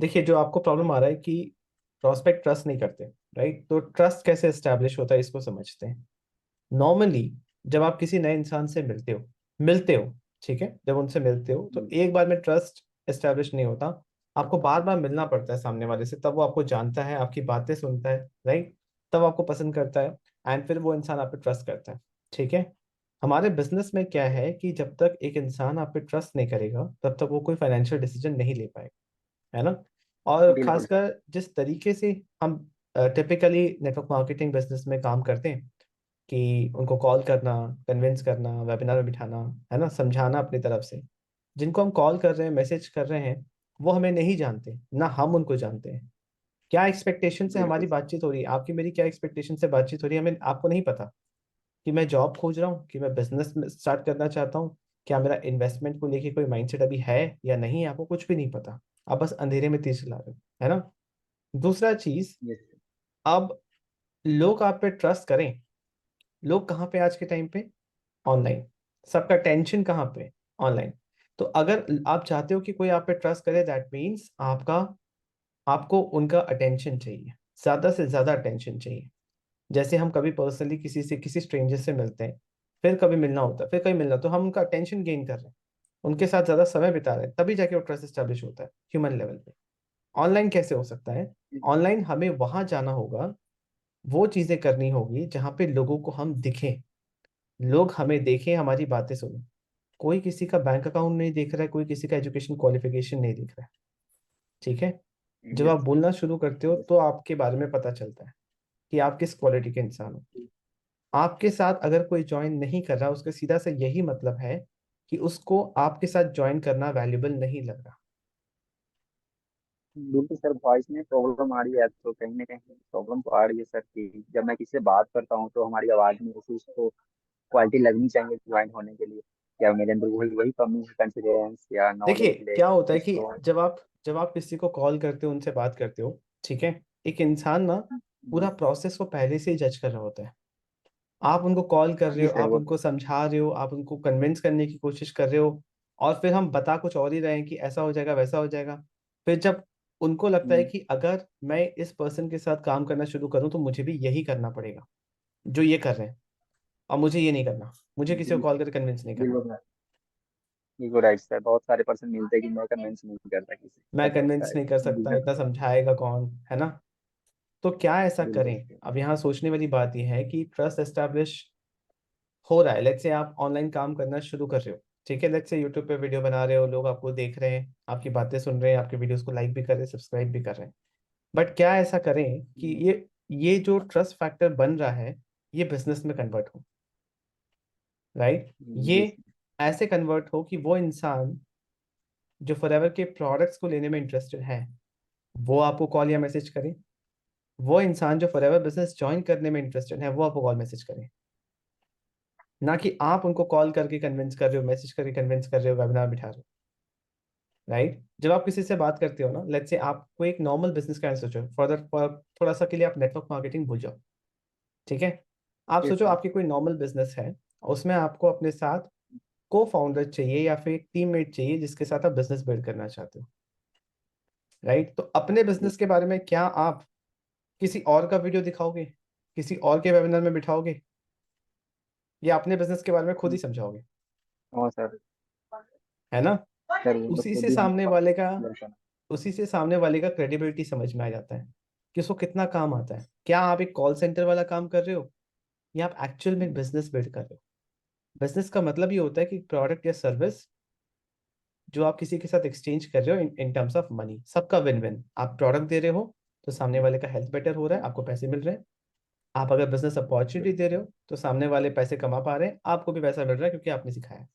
देखिए, जो आपको प्रॉब्लम आ रहा है कि प्रोस्पेक्ट ट्रस्ट नहीं करते, राइट? तो ट्रस्ट कैसे एस्टेब्लिश होता है इसको समझते हैं। नॉर्मली जब आप किसी नए इंसान से मिलते हो, ठीक है, जब उनसे मिलते हो तो एक बार में ट्रस्ट एस्टेब्लिश नहीं होता। आपको बार बार मिलना पड़ता है सामने वाले से, तब वो आपको जानता है, आपकी बातें सुनता है, राइट? तब आपको पसंद करता है, एंड फिर वो इंसान आप पे ट्रस्ट करता है, ठीक है। हमारे बिजनेस में क्या है कि जब तक एक इंसान आप पे ट्रस्ट नहीं करेगा तब तक वो कोई फाइनेंशियल डिसीजन नहीं ले पाएगा, है ना। और बिल्कुल सर। खासकर जिस तरीके से हम टिपिकली नेटवर्क मार्केटिंग बिजनेस में काम करते हैं कि उनको कॉल करना, कन्विंस करना, वेबिनार में बिठाना, है ना, समझाना अपनी तरफ से। जिनको हम कॉल कर रहे हैं, मैसेज कर रहे हैं, वो हमें नहीं जानते, ना हम उनको जानते हैं। क्या एक्सपेक्टेशन से हमारी बिल्कुल सर। बातचीत हो रही है, आपकी मेरी क्या एक्सपेक्टेशन से बातचीत हो रही है, हमें आपको नहीं पता। कि मैं जॉब खोज रहा हूँ, कि मैं बिजनेस में स्टार्ट करना चाहता हूँ, क्या मेरा इन्वेस्टमेंट को लेके कोई माइंडसेट अभी है या नहीं है, आपको कुछ भी नहीं पता। आप बस अंधेरे में तीर चला रहे हो, है ना। दूसरा चीज, यस सर। अब लोग आप पे ट्रस्ट करें, लोग कहाँ पे आज के टाइम पे? ऑनलाइन। सबका टेंशन कहाँ पे? ऑनलाइन। तो अगर आप चाहते हो कि कोई आप पे ट्रस्ट करे, दैट मीन्स आपको उनका अटेंशन चाहिए, ज्यादा से ज्यादा अटेंशन चाहिए। जैसे हम कभी पर्सनली किसी स्ट्रेंजर से मिलते हैं, फिर कभी मिलना होता है, फिर कभी मिलना, तो हम उनका अटेंशन गेन कर रहे हैं, उनके साथ ज्यादा समय बिता रहे हैं, तभी जाके वो ट्रस्ट स्टैब्लिश होता है ह्यूमन लेवल पे। ऑनलाइन कैसे हो सकता है? ऑनलाइन हमें वहां जाना होगा, वो चीजें करनी होगी जहां पे लोगों को हम दिखें, लोग हमें देखें, हमारी बातें सुने। कोई किसी का बैंक अकाउंट नहीं देख रहा है, कोई किसी का एजुकेशन क्वालिफिकेशन नहीं देख रहा है, ठीक है। जब यस आप बोलना शुरू करते हो यस। तो आपके बारे में पता चलता है कि आप किस क्वालिटी के इंसान हो। आपके साथ अगर कोई ज्वाइन नहीं कर रहा, उसका सीधा सा यही मतलब है कि उसको आपके साथ ज्वाइन करना वैल्यूबल नहीं लग रहा। बिल्कुल सर, वॉइस में प्रॉब्लम आ रही है तो कहीं ना कहीं प्रॉब्लम तो आ रही है सर कि जब मैं किसी से बात करता हूँ तो हमारी आवाज में उसी उसको क्वालिटी लगनी चाहिए ज्वाइन होने के लिए। क्या मेरे अंदर वही वही कमी है, कॉन्फिडेंस या देखिए, नॉलेज क्या लेक होता है कुछ कि तो? जब आप किसी को कॉल करते हो, उनसे बात करते हो, ठीक है, एक इंसान ना पूरा प्रोसेस को पहले से ही जज कर रहा होता है। आप उनको कॉल कर रहे जी हो, सर आप वो उनको तो। समझा रहे हो, आप उनको कन्विंस करने की कोशिश कर रहे हो, और फिर हम बता कुछ और ही रहे हैं कि ऐसा हो जाएगा, वैसा हो जाएगा। फिर जब उनको लगता है हम्म, कि अगर मैं इस पर्सन के साथ काम करना शुरू करूं तो मुझे भी यही करना पड़ेगा जो ये कर रहे हैं, और मुझे ये नहीं करना, मुझे किसी को बिल- कॉल करके कन्विंस नहीं करना। बिल्कुल। बिल्कुल राइट सर, बहुत सारे पर्सन मिलते हैं कि मैं कन्विंस नहीं करता किसी, मैं ऐसा होता कन्विंस है नहीं कर सकता, बिजनेस इतना में। समझाएगा कौन, है ना। तो क्या ऐसा बिल्कुल करें? सर। अब यहाँ सोचने वाली बात यह है कि ट्रस्ट एस्टेब्लिश हो रहा है, लेट्स से आप ऑनलाइन काम करना शुरू कर रहे हो, ठीक है, लेट्स से यूट्यूब पे वीडियो बना रहे हो, लोग आपको देख रहे हैं, आपकी बातें सुन रहे हैं, आपके वीडियोस को लाइक भी कर रहे हैं, सब्सक्राइब भी कर रहे हैं। बट क्या ऐसा करें कि ये जो ट्रस्ट फैक्टर बन रहा है, ये बिजनेस में कन्वर्ट हो, राइट? ये जी ऐसे कन्वर्ट हो कि वो इंसान जो फॉरएवर के प्रोडक्ट्स को लेने में इंटरेस्टेड है, वो आपको कॉल या मैसेज करे। वो इंसान जो फॉरएवर बिजनेस ज्वाइन करने में इंटरेस्टेड है, वो आपको कॉल मैसेज करे। ना कि आप उनको कॉल करके कन्विंस कर रहे हो, मैसेज करके कन्विंस कर रहे हो, वेबिनार बिठा रहे हो, राइट? जब आप किसी से बात करते हो ना, लेट्स से आपको एक नॉर्मल बिजनेस का सोचो, थोड़ा सा के लिए आप नेटवर्क मार्केटिंग भूल जाओ, ठीक है। आप जी सोचो सर। आपकी कोई नॉर्मल बिजनेस है, उसमें आपको अपने साथ को फाउंडर चाहिए या फिर एक टीममेट चाहिए जिसके साथ आप बिजनेस बिल्ड करना चाहते हो, राइट? तो अपने जी बिजनेस के बारे में क्या आप किसी और का वीडियो दिखाओगे, किसी और के वेबिनार में बिठाओगे, या अपने बिजनेस के बारे में खुद ही समझाओगे? हाँ सर। है ना। सर वो तो उसी से खुद ही सामने वाले का लड़का। उसी से सामने वाले का क्रेडिबिलिटी समझ में आ जाता है कि उसको कितना काम आता है। क्या आप एक कॉल सेंटर वाला काम कर रहे हो, या आप एक्चुअल में एक बिजनेस बिल्ड कर रहे हो? बिजनेस का मतलब ये होता है कि प्रोडक्ट या सर्विस जो आप किसी के साथ एक्सचेंज कर रहे हो इन टर्म्स ऑफ मनी, सबका विन विन। आप प्रोडक्ट दे रहे हो तो सामने वाले का हेल्थ बेटर हो रहा है, आपको पैसे मिल रहे हैं। आप अगर बिजनेस अपॉर्चुनिटी दे रहे हो तो सामने वाले पैसे कमा पा रहे हैं, आपको भी पैसा मिल रहा है क्योंकि आपने सिखाया।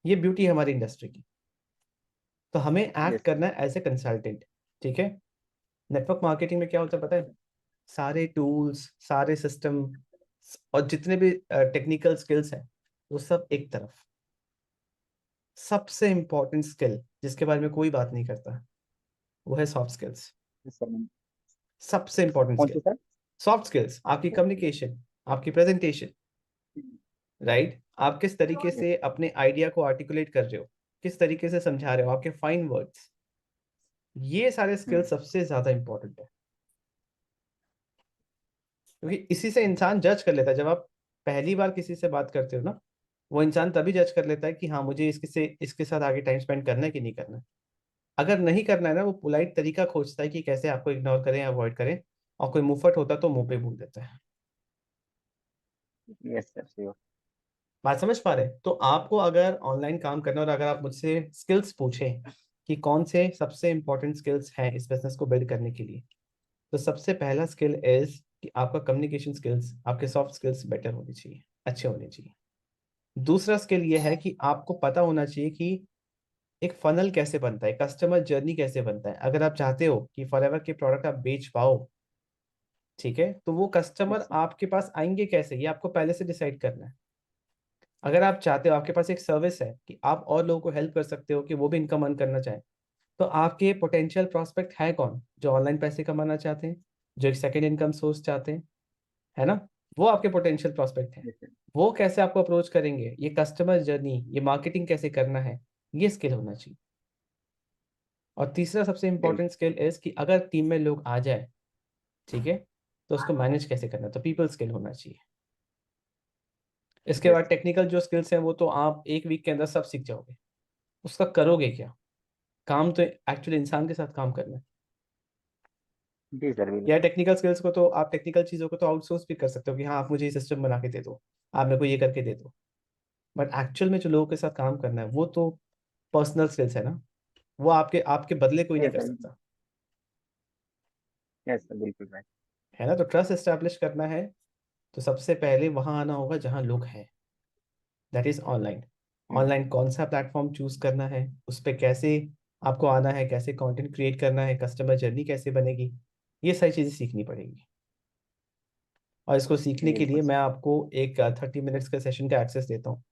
ये ब्यूटी है हमारी इंडस्ट्री की। तो हमें एक्ट यस करना है एज ए कंसल्टेंट, ठीक है। नेटवर्क मार्केटिंग में क्या होता है पता है? सारे टूल्स, सारे सिस्टम, और जितने भी टेक्निकल स्किल्स हैं, वो सब एक तरफ। सबसे इंपॉर्टेंट स्किल जिसके बारे में कोई बात नहीं करता, वो है सॉफ्ट स्किल्स। सर। सबसे इंपॉर्टेंट कौन सी स्किल सर? सॉफ्ट स्किल्स, आपकी कम्युनिकेशन, आपकी प्रेजेंटेशन, राइट? आप किस तरीके यस से अपने आइडिया को आर्टिकुलेट कर रहे हो, किस तरीके से समझा रहे हो, आपके फाइन वर्ड्स, ये सारे स्किल्स हम्म। सबसे ज्यादा इंपॉर्टेंट है, क्योंकि इसी से इंसान जज कर लेता है। जब आप पहली बार किसी से बात करते हो ना, वो इंसान तभी जज कर लेता है कि हाँ मुझे इसके साथ आगे टाइम स्पेंड करना है कि नहीं करना है। अगर नहीं करना है ना, वो पोलाइट तरीका खोजता है कि कैसे आपको इग्नोर करें, अवॉइड करें, और कोई मुंहफट होता तो मुंह पे बोल देता है। Yes sir, sure. बात समझ पा रहे हैं? तो आपको अगर ऑनलाइन काम करना और अगर आप मुझसे स्किल्स पूछें कि कौन से सबसे इंपॉर्टेंट स्किल्स हैं इस बिजनेस को बिल्ड करने के लिए, तो सबसे पहला स्किल इज कि आपका कम्युनिकेशन स्किल्स, आपके सॉफ्ट स्किल्स बेटर होने चाहिए, अच्छे होने चाहिए। दूसरा स्किल ये है कि आपको पता होना चाहिए कि एक फनल कैसे बनता है, कस्टमर जर्नी कैसे बनता है। अगर आप चाहते हो कि फॉरएवर के प्रोडक्ट आप बेच पाओ, ठीक है, तो वो कस्टमर यस सर। आपके पास आएंगे कैसे, ये आपको पहले से डिसाइड करना है। अगर आप चाहते हो, आपके पास एक सर्विस है कि आप और लोगों को हेल्प कर सकते हो कि वो भी इनकम अर्न करना चाहें, तो आपके पोटेंशियल प्रोस्पेक्ट है कौन, जो ऑनलाइन पैसे कमाना चाहते हैं, जो एक सेकेंड इनकम सोर्स चाहते हैं, है ना? वो आपके पोटेंशियल प्रोस्पेक्ट हैं। Yes sir. वो कैसे आपको अप्रोच करेंगे, ये कस्टमर जर्नी, ये मार्केटिंग कैसे करना है, ये स्किल होना चाहिए। और तीसरा सबसे इंपॉर्टेंट बिल्कुल। स्किल इज कि अगर टीम में लोग आ जाए, ठीक है, तो उसको मैनेज कैसे करना है, तो पीपल स्किल होना चाहिए। इसके बाद यस टेक्निकल जो स्किल्स हैं वो तो आप एक वीक के अंदर सब सीख जाओगे। उसका करोगे क्या? काम तो एक्चुअली इंसान के साथ काम करना है। जी सर, या बिल्कुल। टेक्निकल स्किल्स को तो आप, टेक्निकल चीज़ों को तो आउटसोर्स भी कर सकते हो कि हाँ आप मुझे ये सिस्टम बना के दे दो, आप मेरे को ये करके दे दो। बट एक्चुअल में जो लोगों के साथ काम करना है वो तो पर्सनल स्किल्स है ना, वो आपके आपके बदले कोई नहीं यस कर सर। सकता। यस सर, बिल्कुल भाई। है ना? तो ट्रस्ट एस्टेब्लिश करना है, तो सबसे पहले वहां आना होगा जहां लोग हैं, that is online. Hmm. Online कौन सा प्लेटफॉर्म चूज करना है, उस पर कैसे आपको आना है, कैसे कंटेंट क्रिएट करना है, कस्टमर जर्नी कैसे बनेगी, ये सारी चीज़ें सीखनी पड़ेगी। और इसको सीखने के बिल्कुल लिए मैं सर। आपको एक 30 मिनट्स का सेशन का एक्सेस देता हूँ।